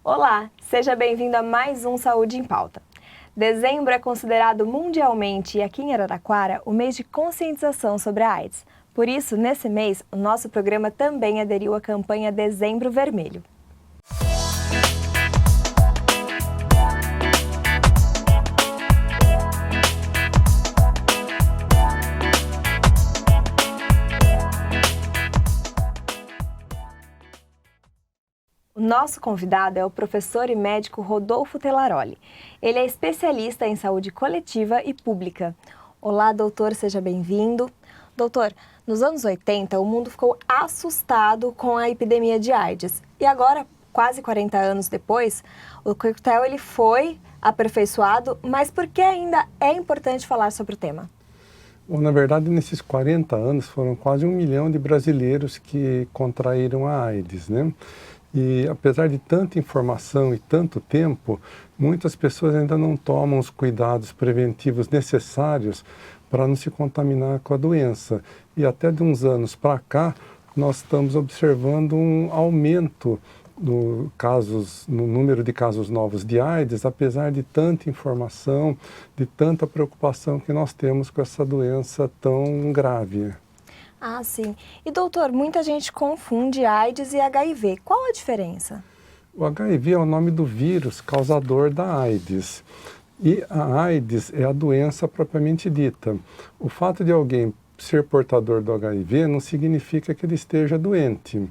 Olá, seja bem-vindo a mais um Saúde em Pauta. Dezembro é considerado mundialmente e aqui em Araraquara o mês de conscientização sobre a AIDS. Por isso, nesse mês, o nosso programa também aderiu à campanha Dezembro Vermelho. O nosso convidado é o professor e médico Rodolfo Telaroli. Ele é especialista em saúde coletiva e pública. Olá, doutor, seja bem-vindo. Doutor, nos anos 80, o mundo ficou assustado com a epidemia de AIDS. E agora, quase 40 anos depois, o coquetel ele foi aperfeiçoado, mas por que ainda é importante falar sobre o tema? Bom, na verdade, nesses 40 anos, foram quase 1 milhão de brasileiros que contraíram a AIDS, né? E apesar de tanta informação e tanto tempo, muitas pessoas ainda não tomam os cuidados preventivos necessários para não se contaminar com a doença. E até de uns anos para cá, nós estamos observando um aumento no número de casos novos de AIDS, apesar de tanta informação, de tanta preocupação que nós temos com essa doença tão grave. Ah, sim. E doutor, muita gente confunde AIDS e HIV. Qual a diferença? O HIV é o nome do vírus causador da AIDS. E a AIDS é a doença propriamente dita. O fato de alguém ser portador do HIV não significa que ele esteja doente.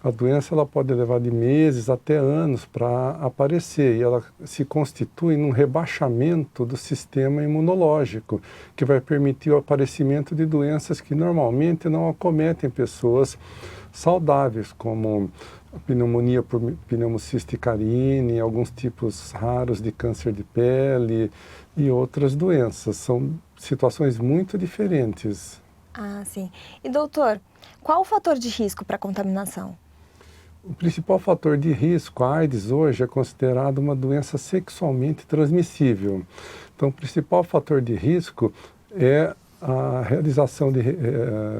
A doença ela pode levar de meses até anos para aparecer e ela se constitui num rebaixamento do sistema imunológico, que vai permitir o aparecimento de doenças que normalmente não acometem pessoas saudáveis, como a pneumonia por pneumocystis alguns tipos raros de câncer de pele e outras doenças. São situações muito diferentes. Ah, sim. E doutor, qual o fator de risco para a contaminação? O principal fator de risco, a AIDS hoje é considerada uma doença sexualmente transmissível. Então, o principal fator de risco é a realização de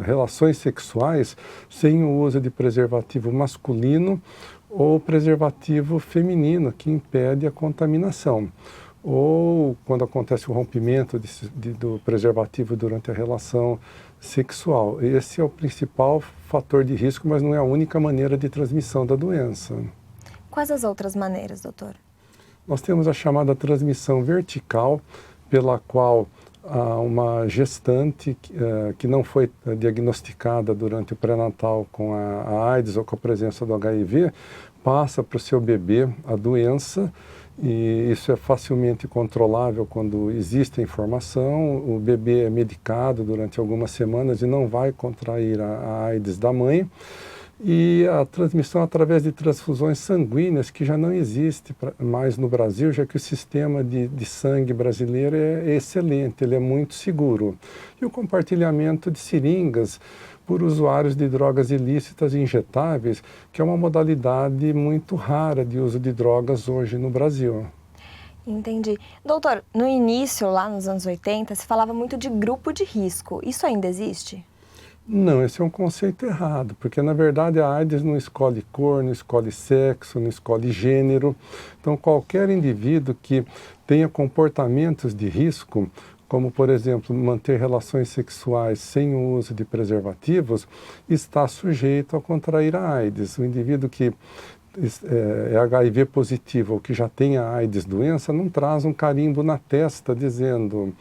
relações sexuais sem o uso de preservativo masculino ou preservativo feminino, que impede a contaminação. Ou quando acontece o rompimento do preservativo durante a relação sexual. Esse é o principal fator de risco, mas não é a única maneira de transmissão da doença. Quais as outras maneiras, doutor? Nós temos a chamada transmissão vertical, pela qual uma gestante que não foi diagnosticada durante o pré-natal com a AIDS ou com a presença do HIV, passa para o seu bebê a doença, e isso é facilmente controlável quando existe a informação. O bebê é medicado durante algumas semanas e não vai contrair a AIDS da mãe. E a transmissão através de transfusões sanguíneas, que já não existe mais no Brasil, já que o sistema de sangue brasileiro é excelente, ele é muito seguro. E o compartilhamento de seringas por usuários de drogas ilícitas e injetáveis, que é uma modalidade muito rara de uso de drogas hoje no Brasil. Entendi. Doutor, no início, lá nos anos 80, se falava muito de grupo de risco. Isso ainda existe? Não, esse é um conceito errado, porque na verdade a AIDS não escolhe cor, não escolhe sexo, não escolhe gênero. Então qualquer indivíduo que tenha comportamentos de risco, como por exemplo manter relações sexuais sem o uso de preservativos, está sujeito a contrair a AIDS. O indivíduo que é HIV positivo ou que já tem a AIDS doença não traz um carimbo na testa dizendo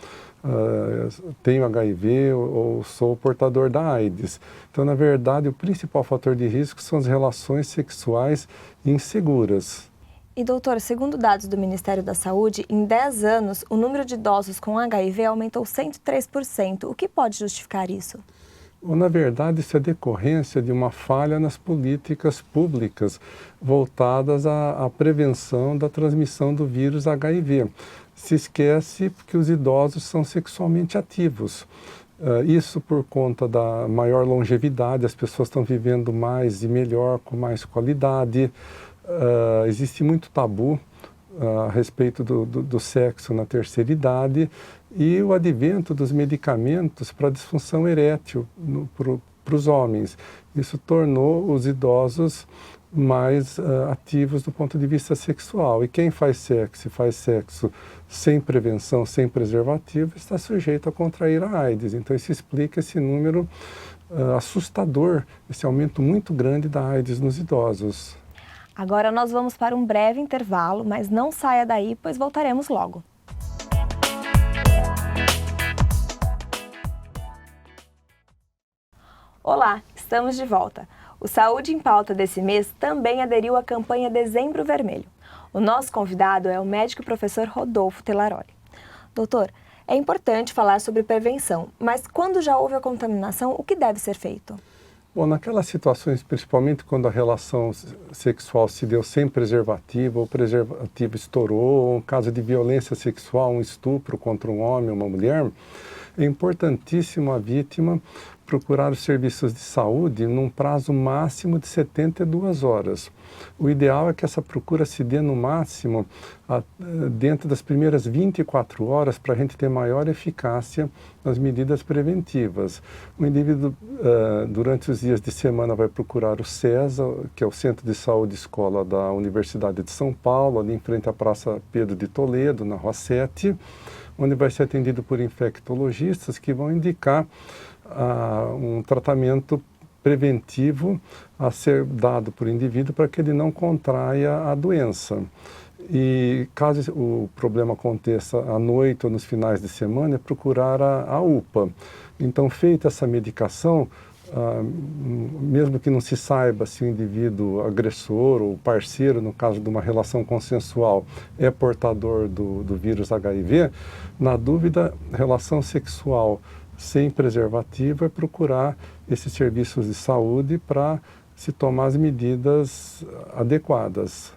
tenho HIV ou sou portador da AIDS. Então, na verdade, o principal fator de risco são as relações sexuais inseguras. E, doutor, segundo dados do Ministério da Saúde, em 10 anos, o número de idosos com HIV aumentou 103%. O que pode justificar isso? Na verdade, isso é decorrência de uma falha nas políticas públicas voltadas à prevenção da transmissão do vírus HIV. Se esquece que os idosos são sexualmente ativos. Isso por conta da maior longevidade, as pessoas estão vivendo mais e melhor, com mais qualidade. Existe muito tabu a respeito do sexo na terceira idade e o advento dos medicamentos para disfunção erétil para os homens. Isso tornou os idosos mais ativos do ponto de vista sexual. E quem faz sexo sem prevenção, sem preservativo, está sujeito a contrair a AIDS. Então isso explica esse número assustador, esse aumento muito grande da AIDS nos idosos. Agora nós vamos para um breve intervalo, mas não saia daí, pois voltaremos logo. Olá, estamos de volta. O Saúde em Pauta desse mês também aderiu à campanha Dezembro Vermelho. O nosso convidado é o médico e professor Rodolfo Telaroli. Doutor, é importante falar sobre prevenção, mas quando já houve a contaminação, o que deve ser feito? Bom, naquelas situações, principalmente quando a relação sexual se deu sem preservativo, ou o preservativo estourou, ou um caso de violência sexual, um estupro contra um homem ou uma mulher, é importantíssimo a vítima procurar os serviços de saúde num prazo máximo de 72 horas. O ideal é que essa procura se dê no máximo dentro das primeiras 24 horas para a gente ter maior eficácia nas medidas preventivas. O indivíduo, durante os dias de semana, vai procurar o CESA, que é o Centro de Saúde Escola da Universidade de São Paulo, ali em frente à Praça Pedro de Toledo, na Rua 7, onde vai ser atendido por infectologistas que vão indicar um tratamento preventivo a ser dado por indivíduo para que ele não contraia a doença. E caso o problema aconteça à noite ou nos finais de semana, é procurar a UPA. Então, feita essa medicação, mesmo que não se saiba se o indivíduo agressor ou parceiro, no caso de uma relação consensual, é portador do vírus HIV, na dúvida, relação sexual sem preservativo é procurar esses serviços de saúde para se tomar as medidas adequadas.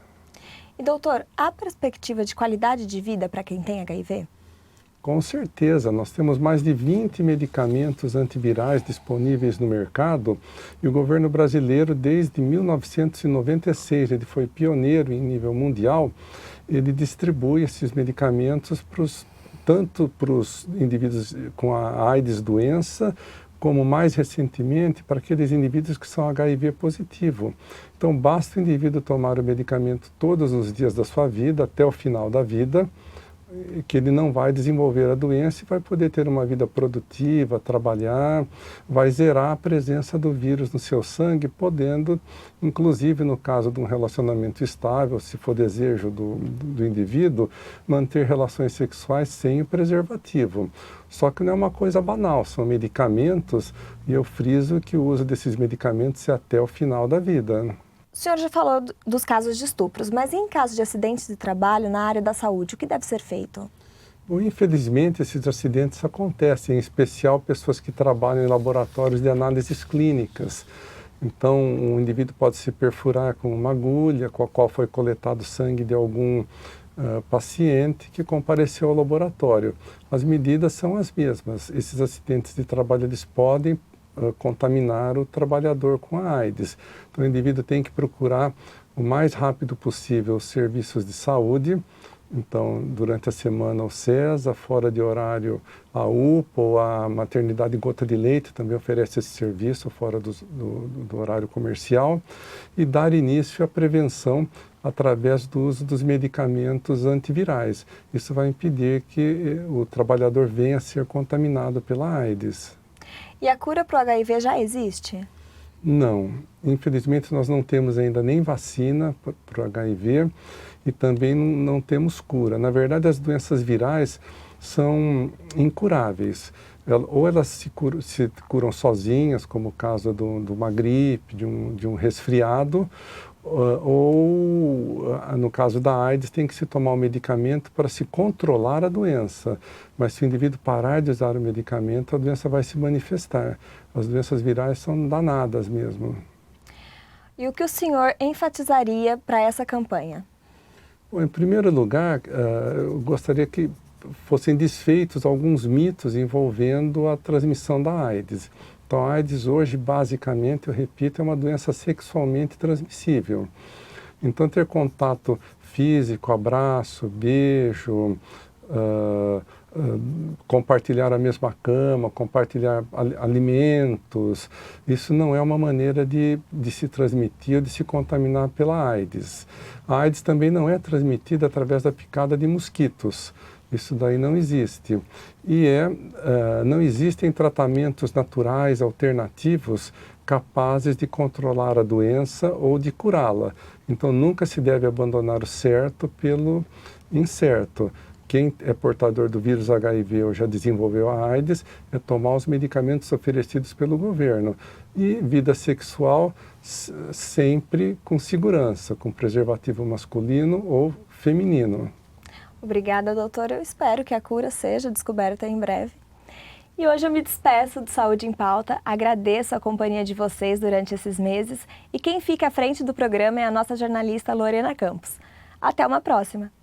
E doutor, há perspectiva de qualidade de vida para quem tem HIV? Com certeza, nós temos mais de 20 medicamentos antivirais disponíveis no mercado e o governo brasileiro, desde 1996, ele foi pioneiro em nível mundial, ele distribui esses medicamentos tanto para os indivíduos com a AIDS doença, como mais recentemente para aqueles indivíduos que são HIV positivo. Então basta o indivíduo tomar o medicamento todos os dias da sua vida, até o final da vida, que ele não vai desenvolver a doença e vai poder ter uma vida produtiva, trabalhar, vai zerar a presença do vírus no seu sangue, podendo, inclusive no caso de um relacionamento estável, se for desejo do indivíduo, manter relações sexuais sem o preservativo. Só que não é uma coisa banal, são medicamentos e eu friso que o uso desses medicamentos é até o final da vida. O senhor já falou dos casos de estupros, mas em caso de acidentes de trabalho na área da saúde, o que deve ser feito? Bom, infelizmente, esses acidentes acontecem, em especial pessoas que trabalham em laboratórios de análises clínicas. Então, um indivíduo pode se perfurar com uma agulha com a qual foi coletado sangue de algum paciente que compareceu ao laboratório. As medidas são as mesmas. Esses acidentes de trabalho, eles podem contaminar o trabalhador com a AIDS. Então, o indivíduo tem que procurar o mais rápido possível os serviços de saúde. Então, durante a semana, o CESA, fora de horário, a UPA ou a maternidade gota de leite também oferece esse serviço fora do horário comercial e dar início à prevenção através do uso dos medicamentos antivirais. Isso vai impedir que o trabalhador venha a ser contaminado pela AIDS. E a cura para o HIV já existe? Não. Infelizmente, nós não temos ainda nem vacina para o HIV e também não temos cura. Na verdade, as doenças virais são incuráveis. Ou elas se curam sozinhas, como o caso de uma gripe, de um resfriado, ou no caso da AIDS tem que se tomar um medicamento para se controlar a doença, mas se o indivíduo parar de usar o medicamento, a doença vai se manifestar. As doenças virais são danadas mesmo. E o que o senhor enfatizaria para essa campanha? Bom, em primeiro lugar, eu gostaria que fossem desfeitos alguns mitos envolvendo a transmissão da AIDS. Então, a AIDS hoje, basicamente, eu repito, é uma doença sexualmente transmissível. Então, ter contato físico, abraço, beijo, compartilhar a mesma cama, compartilhar alimentos. Isso não é uma maneira de se transmitir ou de se contaminar pela AIDS. A AIDS também não é transmitida através da picada de mosquitos. Isso daí não existe. E não existem tratamentos naturais alternativos capazes de controlar a doença ou de curá-la. Então nunca se deve abandonar o certo pelo incerto. Quem é portador do vírus HIV ou já desenvolveu a AIDS é tomar os medicamentos oferecidos pelo governo. E vida sexual sempre com segurança, com preservativo masculino ou feminino. Obrigada, doutora. Eu espero que a cura seja descoberta em breve. E hoje eu me despeço do Saúde em Pauta, agradeço a companhia de vocês durante esses meses e quem fica à frente do programa é a nossa jornalista Lorena Campos. Até uma próxima!